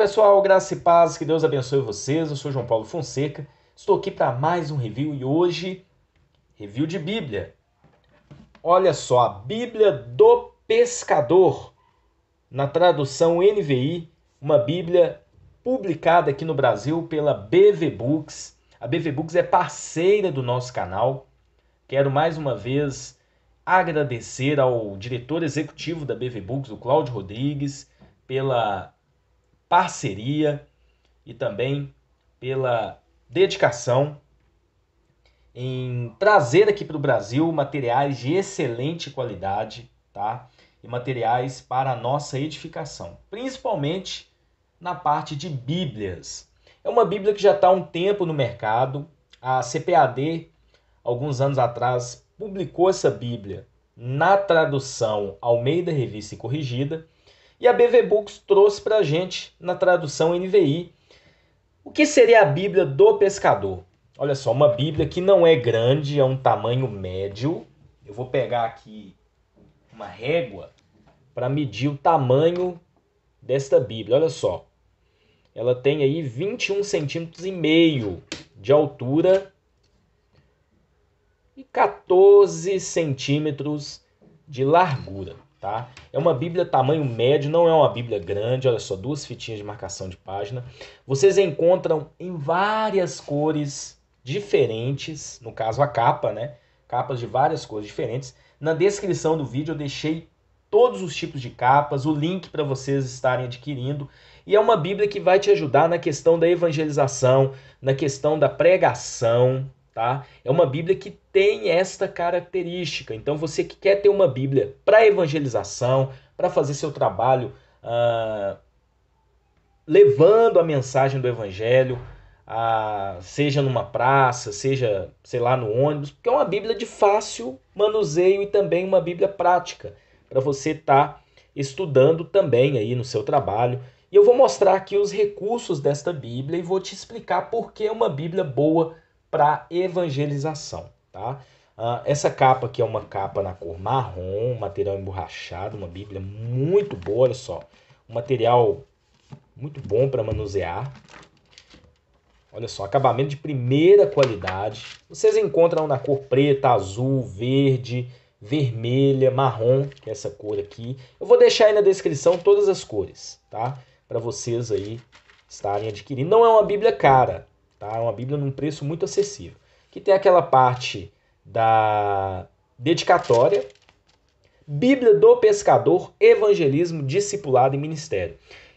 pessoal, graça e paz, que Deus abençoe vocês. Eu sou João Paulo Fonseca, estou aqui para mais um review e hoje, review de Bíblia. Olha só, a Bíblia do Pescador, na tradução NVI, uma Bíblia publicada aqui no Brasil pela BV Books. A BV Books é parceira do nosso canal. Quero mais uma vez agradecer ao diretor executivo da BV Books, o Cláudio Rodrigues, pela parceria e também pela dedicação em trazer aqui para o Brasil materiais de excelente qualidade, tá? E materiais para a nossa edificação, principalmente na parte de Bíblias. É uma Bíblia que já está há um tempo no mercado. A CPAD, alguns anos atrás, publicou essa Bíblia na tradução Almeida Revista e Corrigida, e a BV Books trouxe para a gente na tradução NVI. O que seria a Bíblia do Pescador? Olha só, uma Bíblia que não é grande, é um tamanho médio. Eu vou pegar aqui uma régua para medir o tamanho desta Bíblia. Olha só, ela tem aí 21 centímetros e meio de altura e 14 centímetros de largura. Tá? É uma Bíblia tamanho médio, não é uma Bíblia grande. Olha só, 2 fitinhas de marcação de página. Vocês encontram em várias cores diferentes, no caso a capa, né? Capas de várias cores diferentes. Na descrição do vídeo eu deixei todos os tipos de capas, o link para vocês estarem adquirindo. E é uma Bíblia que vai te ajudar na questão da evangelização, na questão da pregação, tá? É uma Bíblia que tem esta característica. Então você que quer ter uma Bíblia para evangelização, para fazer seu trabalho levando a mensagem do evangelho, seja numa praça, seja, sei lá, no ônibus, porque é uma Bíblia de fácil manuseio e também uma Bíblia prática para você estar estudando também aí no seu trabalho. E eu vou mostrar aqui os recursos desta Bíblia e vou te explicar por que é uma Bíblia boa para evangelização, tá? Essa capa aqui é uma capa na cor marrom, material emborrachado, uma Bíblia muito boa, olha só, um material muito bom para manusear. Olha só, acabamento de primeira qualidade. Vocês encontram na cor preta, azul, verde, vermelha, marrom, que é essa cor aqui. Eu vou deixar aí na descrição todas as cores, tá? Para vocês aí estarem adquirindo. Não é uma Bíblia cara, tá? É uma Bíblia num preço muito acessível. Que tem aquela parte da dedicatória, Bíblia do Pescador, Evangelismo, Discipulado e Ministério.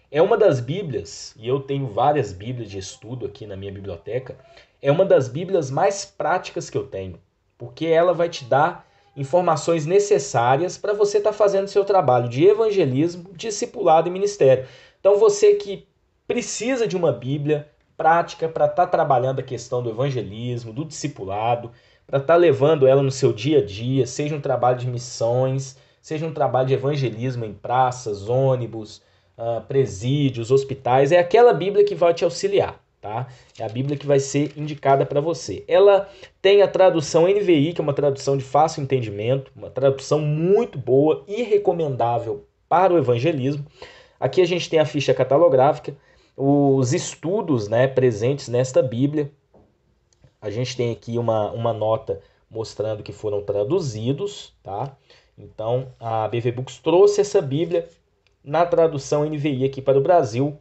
É uma das Bíblias, e eu tenho várias Bíblias de estudo aqui na minha biblioteca, é uma das Bíblias mais práticas que eu tenho, porque ela vai te dar informações necessárias para você estar fazendo seu trabalho de evangelismo, discipulado e ministério. Então você que precisa de uma Bíblia prática para estar trabalhando a questão do evangelismo, do discipulado, para estar levando ela no seu dia a dia, seja um trabalho de missões, seja um trabalho de evangelismo em praças, ônibus, presídios, hospitais, é aquela Bíblia que vai te auxiliar, tá? É a Bíblia que vai ser indicada para você. Ela tem a tradução NVI, que é uma tradução de fácil entendimento, uma tradução muito boa e recomendável para o evangelismo. Aqui a gente tem a ficha catalográfica, os estudos, né, presentes nesta Bíblia. A gente tem aqui uma nota mostrando que foram traduzidos, tá? Então a BV Books trouxe essa Bíblia na tradução NVI aqui para o Brasil.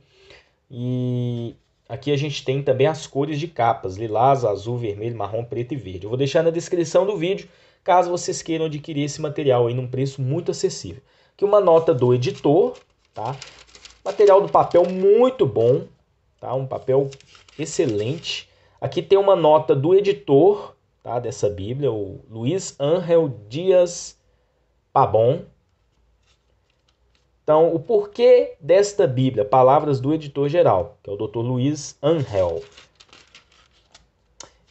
E aqui a gente tem também as cores de capas, lilás, azul, vermelho, marrom, preto e verde. Eu vou deixar na descrição do vídeo, caso vocês queiram adquirir esse material aí num preço muito acessível. Aqui uma nota do editor, tá? Material do papel muito bom, tá? Um papel excelente. Aqui tem uma nota do editor, tá? Dessa Bíblia, o Luiz Ángel Dias Pabon. Então, o porquê desta Bíblia? Palavras do editor-geral, que é o Dr. Luiz Ángel.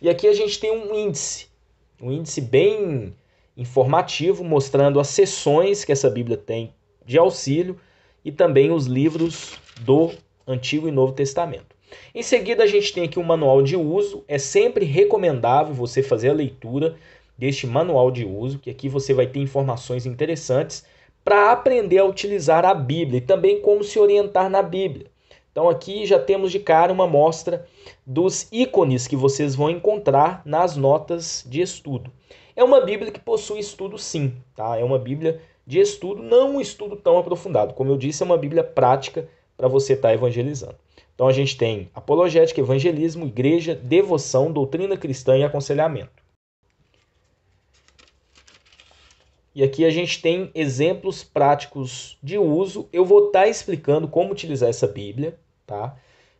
E aqui a gente tem um índice bem informativo, mostrando as seções que essa Bíblia tem de auxílio e também os livros do Antigo e Novo Testamento. Em seguida, a gente tem aqui um manual de uso. É sempre recomendável você fazer a leitura deste manual de uso, que aqui você vai ter informações interessantes para aprender a utilizar a Bíblia e também como se orientar na Bíblia. Então aqui já temos de cara uma amostra dos ícones que vocês vão encontrar nas notas de estudo. É uma Bíblia que possui estudo sim, tá? É uma Bíblia de estudo, não um estudo tão aprofundado. Como eu disse, é uma Bíblia prática para você estar evangelizando. Então a gente tem apologética, evangelismo, igreja, devoção, doutrina cristã e aconselhamento. E aqui a gente tem exemplos práticos de uso. Eu vou estar explicando como utilizar essa Bíblia, tá?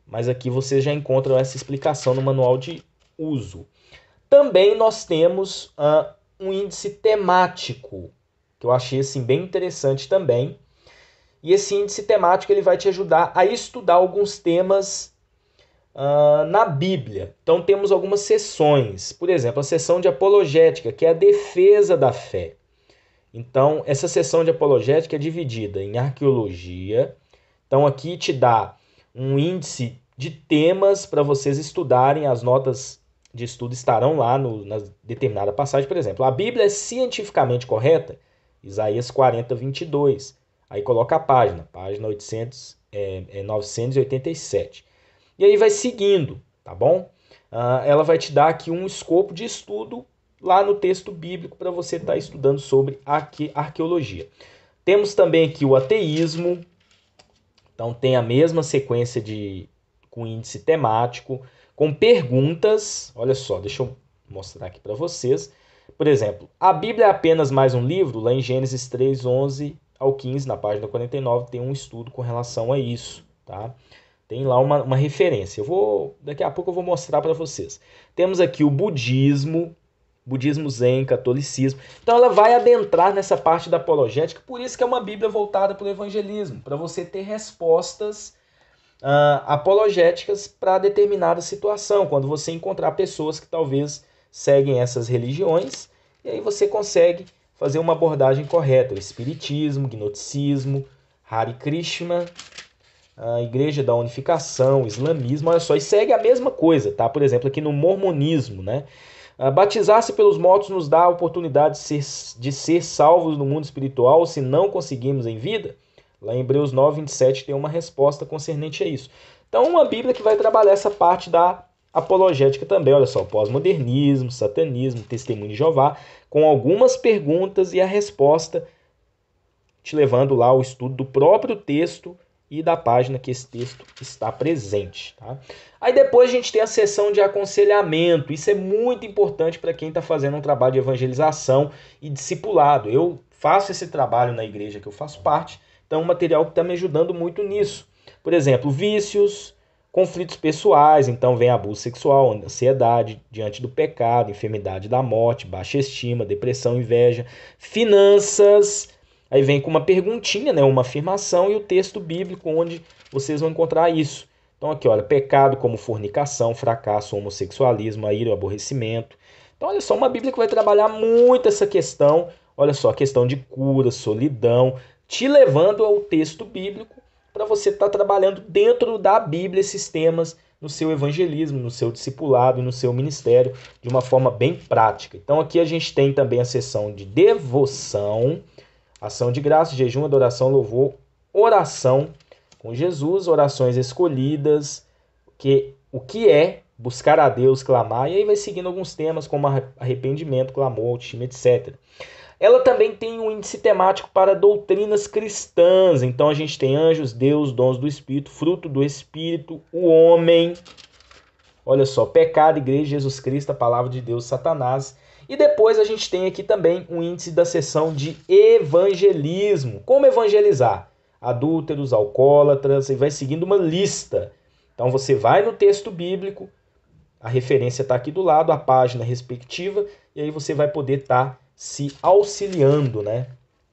Mas aqui vocês já encontram essa explicação no manual de uso. Também nós temos um índice temático, que eu achei assim, bem interessante também. E esse índice temático ele vai te ajudar a estudar alguns temas na Bíblia. Então temos algumas seções. Por exemplo, a seção de apologética, que é a defesa da fé. Então, essa seção de apologética é dividida em arqueologia. Então, aqui te dá um índice de temas para vocês estudarem. As notas de estudo estarão lá na determinada passagem. Por exemplo, a Bíblia é cientificamente correta? Isaías 40, 22. Aí coloca a página 987. E aí vai seguindo, tá bom? Ela vai te dar aqui um escopo de estudo lá no texto bíblico para você estar estudando sobre arqueologia. Temos também aqui o ateísmo. Então tem a mesma sequência com índice temático, com perguntas. Olha só, deixa eu mostrar aqui para vocês. Por exemplo, a Bíblia é apenas mais um livro? Lá em Gênesis 3, 11 ao 15, na página 49, tem um estudo com relação a isso, tá? Tem lá uma referência. Daqui a pouco eu vou mostrar para vocês. Temos aqui o budismo zen, catolicismo. Então ela vai adentrar nessa parte da apologética, por isso que é uma Bíblia voltada para o evangelismo, para você ter respostas apologéticas para determinada situação, quando você encontrar pessoas que talvez seguem essas religiões, e aí você consegue fazer uma abordagem correta. O espiritismo, gnosticismo, Hare Krishna, a Igreja da Unificação, o islamismo, olha só, e segue a mesma coisa, tá? Por exemplo, aqui no mormonismo, né? Batizar-se pelos mortos nos dá a oportunidade de ser salvos no mundo espiritual se não conseguimos em vida? Lá em Hebreus 9, 27 tem uma resposta concernente a isso. Então, uma Bíblia que vai trabalhar essa parte da apologética também. Olha só, pós-modernismo, satanismo, testemunho de Jeová, com algumas perguntas e a resposta te levando lá ao estudo do próprio texto e da página que esse texto está presente. Tá? Aí depois a gente tem a seção de aconselhamento. Isso é muito importante para quem está fazendo um trabalho de evangelização e discipulado. Eu faço esse trabalho na igreja que eu faço parte, então é um material que está me ajudando muito nisso. Por exemplo, vícios, conflitos pessoais, então vem abuso sexual, ansiedade diante do pecado, enfermidade da morte, baixa estima, depressão, inveja, finanças. Aí vem com uma perguntinha, né, uma afirmação e o texto bíblico onde vocês vão encontrar isso. Então aqui, olha, pecado como fornicação, fracasso, homossexualismo, a ira, o aborrecimento. Então olha só, uma Bíblia que vai trabalhar muito essa questão, olha só, a questão de cura, solidão, te levando ao texto bíblico para você estar trabalhando dentro da Bíblia esses temas no seu evangelismo, no seu discipulado e no seu ministério de uma forma bem prática. Então aqui a gente tem também a seção de devoção, ação de graça, jejum, adoração, louvor, oração com Jesus, orações escolhidas, o que é buscar a Deus, clamar, e aí vai seguindo alguns temas como arrependimento, clamor, autoestima, etc. Ela também tem um índice temático para doutrinas cristãs, então a gente tem anjos, Deus, dons do Espírito, fruto do Espírito, o homem, olha só, pecado, igreja, Jesus Cristo, a palavra de Deus, Satanás. E depois a gente tem aqui também um índice da seção de evangelismo. Como evangelizar? Adúlteros, alcoólatras, e vai seguindo uma lista. Então você vai no texto bíblico, a referência está aqui do lado, a página respectiva, e aí você vai poder estar se auxiliando, né,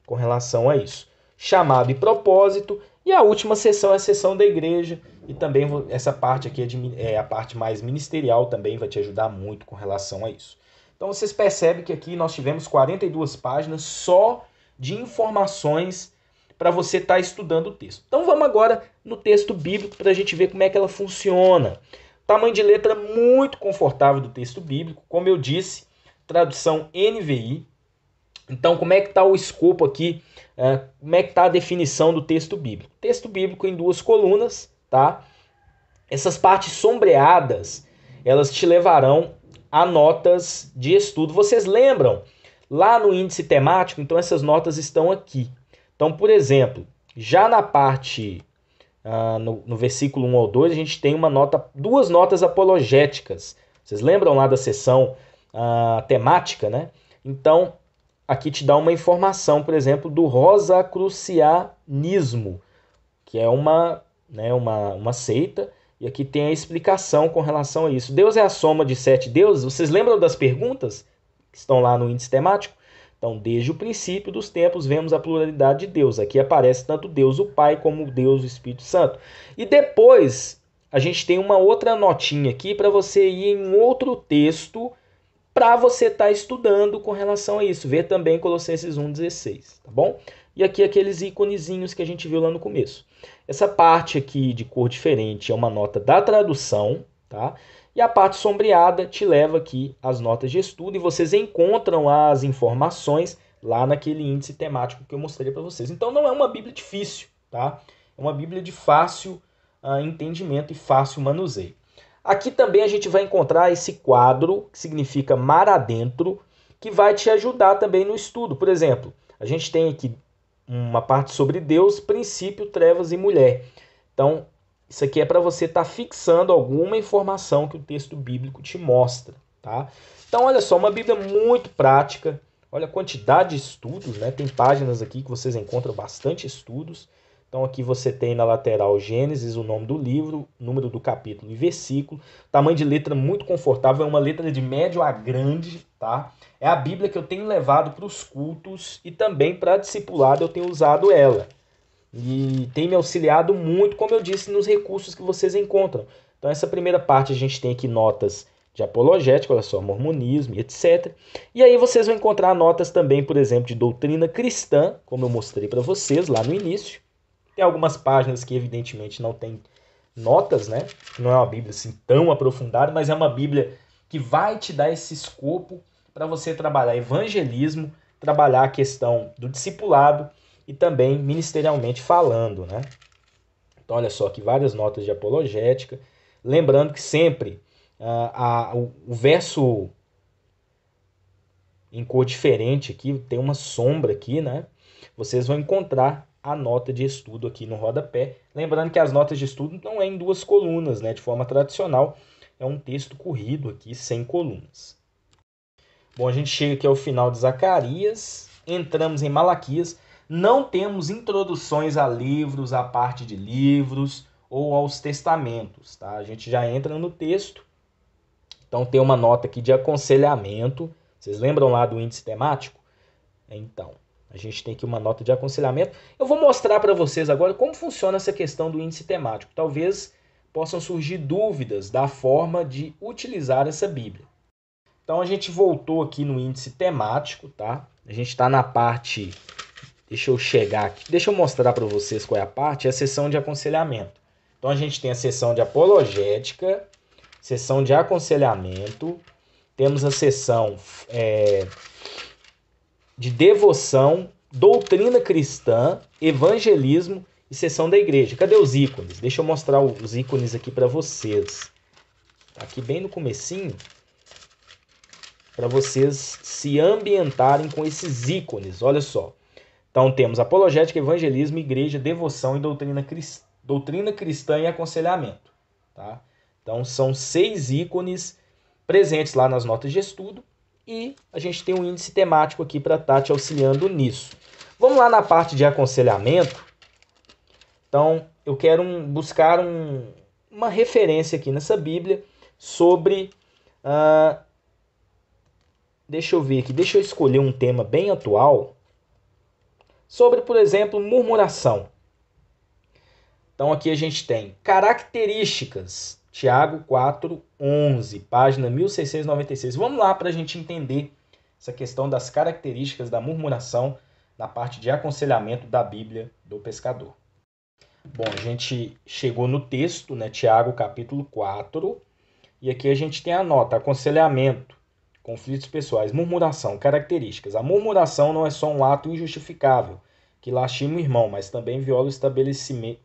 com relação a isso. Chamado e propósito. E a última seção é a seção da igreja. E também essa parte aqui é a parte mais ministerial, também vai te ajudar muito com relação a isso. Então vocês percebem que aqui nós tivemos 42 páginas só de informações para você estar estudando o texto. Então vamos agora no texto bíblico para a gente ver como é que ela funciona. Tamanho de letra muito confortável do texto bíblico, como eu disse, tradução NVI. Então como é que está o escopo aqui, como é que está a definição do texto bíblico? Texto bíblico em 2 colunas, tá? Essas partes sombreadas, elas te levarão a notas de estudo. Vocês lembram? Lá no índice temático, então essas notas estão aqui. Então, por exemplo, já na parte, no versículo 1 ao 2, a gente tem duas notas apologéticas. Vocês lembram lá da seção temática, né? Então, aqui te dá uma informação, por exemplo, do rosacrucianismo, que é uma seita, e aqui tem a explicação com relação a isso. Deus é a soma de 7 deuses? Vocês lembram das perguntas que estão lá no índice temático? Então, desde o princípio dos tempos, vemos a pluralidade de Deus. Aqui aparece tanto Deus o Pai como Deus o Espírito Santo. E depois, a gente tem uma outra notinha aqui para você ir em outro texto para você estar estudando com relação a isso. Ver também Colossenses 1,16, tá bom? E aqui aqueles íconezinhos que a gente viu lá no começo. Essa parte aqui de cor diferente é uma nota da tradução, tá? E a parte sombreada te leva aqui às notas de estudo e vocês encontram as informações lá naquele índice temático que eu mostrei para vocês. Então não é uma Bíblia difícil, tá? É uma Bíblia de fácil entendimento e fácil manuseio. Aqui também a gente vai encontrar esse quadro, que significa mar adentro, que vai te ajudar também no estudo. Por exemplo, a gente tem aqui uma parte sobre Deus, princípio, trevas e mulher. Então, isso aqui é para você estar fixando alguma informação que o texto bíblico te mostra, tá? Então, olha só, uma Bíblia muito prática. Olha a quantidade de estudos, né? Tem páginas aqui que vocês encontram bastante estudos. Então, aqui você tem na lateral Gênesis, o nome do livro, número do capítulo e versículo. Tamanho de letra muito confortável, é uma letra de médio a grande, tá? É a Bíblia que eu tenho levado para os cultos e também para discipulado eu tenho usado ela. E tem me auxiliado muito, como eu disse, nos recursos que vocês encontram. Então, essa primeira parte a gente tem aqui notas de apologética, olha só, mormonismo e etc. E aí vocês vão encontrar notas também, por exemplo, de doutrina cristã, como eu mostrei para vocês lá no início. Tem algumas páginas que evidentemente não tem notas, né? Não é uma Bíblia assim tão aprofundada, mas é uma Bíblia que vai te dar esse escopo para você trabalhar evangelismo, trabalhar a questão do discipulado e também ministerialmente falando, né? Então, olha só aqui várias notas de apologética. Lembrando que sempre o verso em cor diferente aqui, tem uma sombra aqui, né? Vocês vão encontrar a nota de estudo aqui no rodapé. Lembrando que as notas de estudo não é em duas colunas, né? De forma tradicional, é um texto corrido aqui, sem colunas. Bom, a gente chega aqui ao final de Zacarias, entramos em Malaquias. Não temos introduções a livros, a parte de livros ou aos testamentos, tá? A gente já entra no texto. Então tem uma nota aqui de aconselhamento. Vocês lembram lá do índice temático? Então, a gente tem aqui uma nota de aconselhamento. Eu vou mostrar para vocês agora como funciona essa questão do índice temático. Talvez possam surgir dúvidas da forma de utilizar essa Bíblia. Então, a gente voltou aqui no índice temático, tá? A gente está na parte... Deixa eu chegar aqui. Deixa eu mostrar para vocês qual é a parte. É a seção de aconselhamento. Então, a gente tem a seção de apologética, seção de aconselhamento, temos a seção de devoção, doutrina cristã, evangelismo e seção da igreja. Cadê os ícones? Deixa eu mostrar os ícones aqui para vocês. Aqui bem no comecinho, para vocês se ambientarem com esses ícones. Olha só. Então temos apologética, evangelismo, igreja, devoção e doutrina cristã e aconselhamento. Tá? Então são 6 ícones presentes lá nas notas de estudo e a gente tem um índice temático aqui para estar te auxiliando nisso. Vamos lá na parte de aconselhamento. Então eu quero buscar uma referência aqui nessa Bíblia sobre... deixa eu ver aqui, deixa eu escolher um tema bem atual. Sobre, por exemplo, murmuração. Então aqui a gente tem características. Tiago 4:11, página 1696. Vamos lá para a gente entender essa questão das características da murmuração na parte de aconselhamento da Bíblia do Pescador. Bom, a gente chegou no texto, né? Tiago capítulo 4. E aqui a gente tem a nota, aconselhamento, conflitos pessoais, murmuração, características. A murmuração não é só um ato injustificável que lastima o irmão, mas também viola o estabelecimento,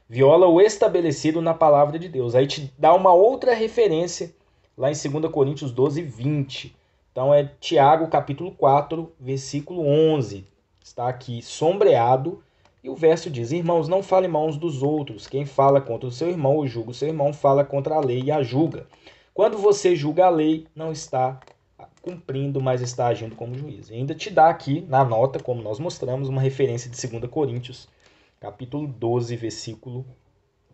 viola o estabelecido na palavra de Deus. Aí te dá uma outra referência lá em 2 Coríntios 12, 20. Então é Tiago capítulo 4, versículo 11. Está aqui sombreado. E o verso diz: irmãos, não falem mal uns dos outros. Quem fala contra o seu irmão ou julga o seu irmão, fala contra a lei e a julga. Quando você julga a lei, não está cumprindo, mas está agindo como juiz. E ainda te dá aqui, na nota, como nós mostramos, uma referência de 2 Coríntios, capítulo 12, versículo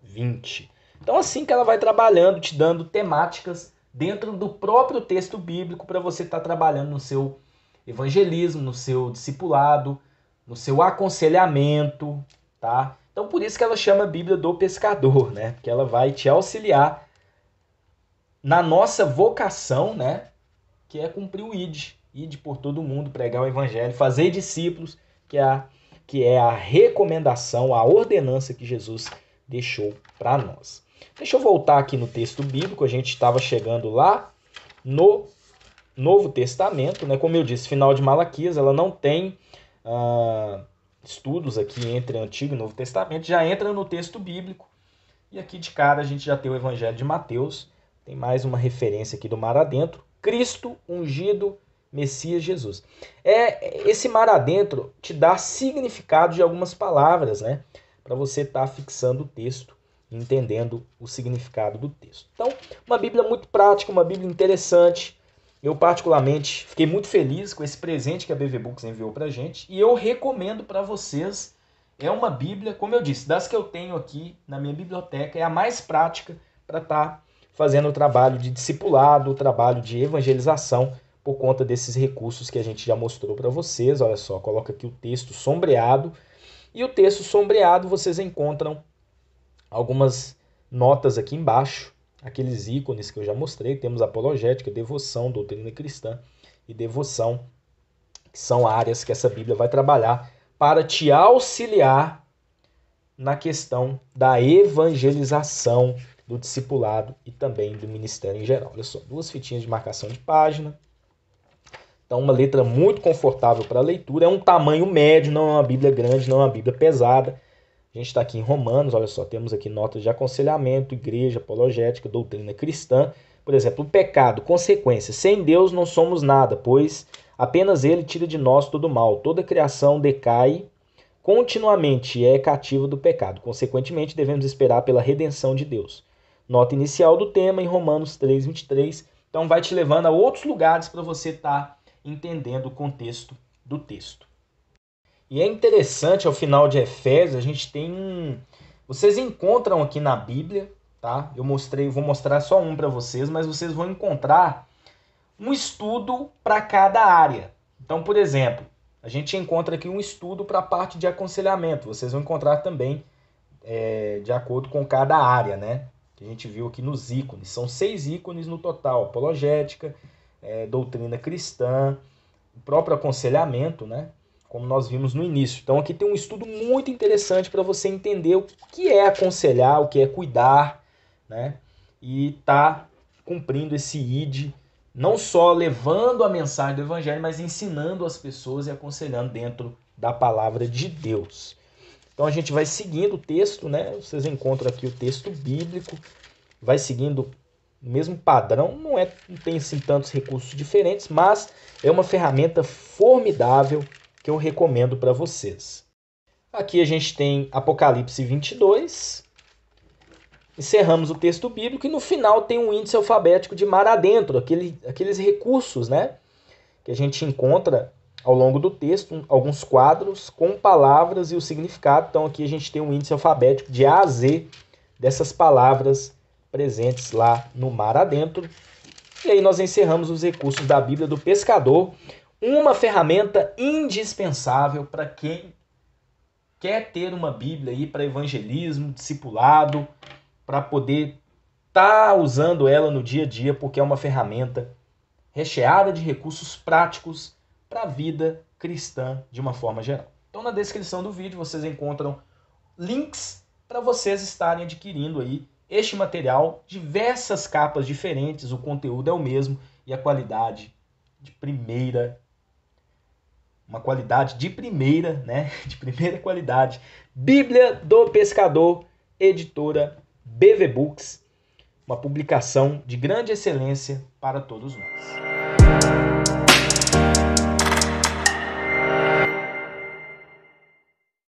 20. Então, assim que ela vai trabalhando, te dando temáticas dentro do próprio texto bíblico para você estar trabalhando no seu evangelismo, no seu discipulado, no seu aconselhamento, tá? Então, por isso que ela chama a Bíblia do pescador, né? Porque ela vai te auxiliar na nossa vocação, né? Que é cumprir o id por todo mundo, pregar o evangelho, fazer discípulos, que é a recomendação, a ordenança que Jesus deixou para nós. Deixa eu voltar aqui no texto bíblico, a gente estava chegando lá no Novo Testamento, né? Como eu disse, final de Malaquias, ela não tem estudos aqui entre Antigo e Novo Testamento, já entra no texto bíblico, e aqui de cara a gente já tem o Evangelho de Mateus, tem mais uma referência aqui do mar adentro, Cristo ungido, Messias Jesus. Esse mar adentro te dá significado de algumas palavras, né? Para você estar fixando o texto, entendendo o significado do texto. Então, uma Bíblia muito prática, uma Bíblia interessante. Eu, particularmente, fiquei muito feliz com esse presente que a BV Books enviou para a gente. E eu recomendo para vocês. É uma Bíblia, como eu disse, das que eu tenho aqui na minha biblioteca, é a mais prática para estar fazendo o trabalho de discipulado, o trabalho de evangelização, por conta desses recursos que a gente já mostrou para vocês. Olha só, coloca aqui o texto sombreado. E o texto sombreado vocês encontram algumas notas aqui embaixo, aqueles ícones que eu já mostrei. Temos apologética, devoção, doutrina cristã e devoção, que são áreas que essa Bíblia vai trabalhar para te auxiliar na questão da evangelização, do discipulado e também do ministério em geral. Olha só, 2 fitinhas de marcação de página. Então, uma letra muito confortável para a leitura. É um tamanho médio, não é uma Bíblia grande, não é uma Bíblia pesada. A gente está aqui em Romanos, olha só, temos aqui notas de aconselhamento, igreja, apologética, doutrina cristã. Por exemplo, o pecado, consequência. Sem Deus não somos nada, pois apenas Ele tira de nós todo mal. Toda criação decai continuamente e é cativa do pecado. Consequentemente, devemos esperar pela redenção de Deus. Nota inicial do tema em Romanos 3, 23. Então, vai te levando a outros lugares para você estar entendendo o contexto do texto. E é interessante, ao final de Efésios, a gente tem vocês encontram aqui na Bíblia, tá? Vou mostrar só um para vocês, mas vocês vão encontrar um estudo para cada área. Então, por exemplo, a gente encontra aqui um estudo para a parte de aconselhamento. Vocês vão encontrar também de acordo com cada área, né? Que a gente viu aqui nos ícones. São 6 ícones no total. Apologética, doutrina cristã, o próprio aconselhamento, né? Como nós vimos no início. Então aqui tem um estudo muito interessante para você entender o que é aconselhar, o que é cuidar, né? E tá cumprindo esse id, não só levando a mensagem do evangelho, mas ensinando as pessoas e aconselhando dentro da palavra de Deus. Então a gente vai seguindo o texto, né? Vocês encontram aqui o texto bíblico, vai seguindo o mesmo padrão, não tem assim tantos recursos diferentes, mas é uma ferramenta formidável que eu recomendo para vocês. Aqui a gente tem Apocalipse 22, encerramos o texto bíblico e no final tem um índice alfabético de mar adentro, aqueles recursos, né, que a gente encontra ao longo do texto, alguns quadros com palavras e o significado. Então aqui a gente tem um índice alfabético de A a Z dessas palavras presentes lá no mar adentro. E aí nós encerramos os recursos da Bíblia do Pescador, uma ferramenta indispensável para quem quer ter uma Bíblia aí para evangelismo, discipulado, para poder estar usando ela no dia a dia, porque é uma ferramenta recheada de recursos práticos para a vida cristã de uma forma geral. Então na descrição do vídeo vocês encontram links para vocês estarem adquirindo aí este material, diversas capas diferentes, o conteúdo é o mesmo e a qualidade de primeira, uma qualidade de primeira, né? De primeira qualidade. Bíblia do Pescador, editora BV Books, uma publicação de grande excelência para todos nós.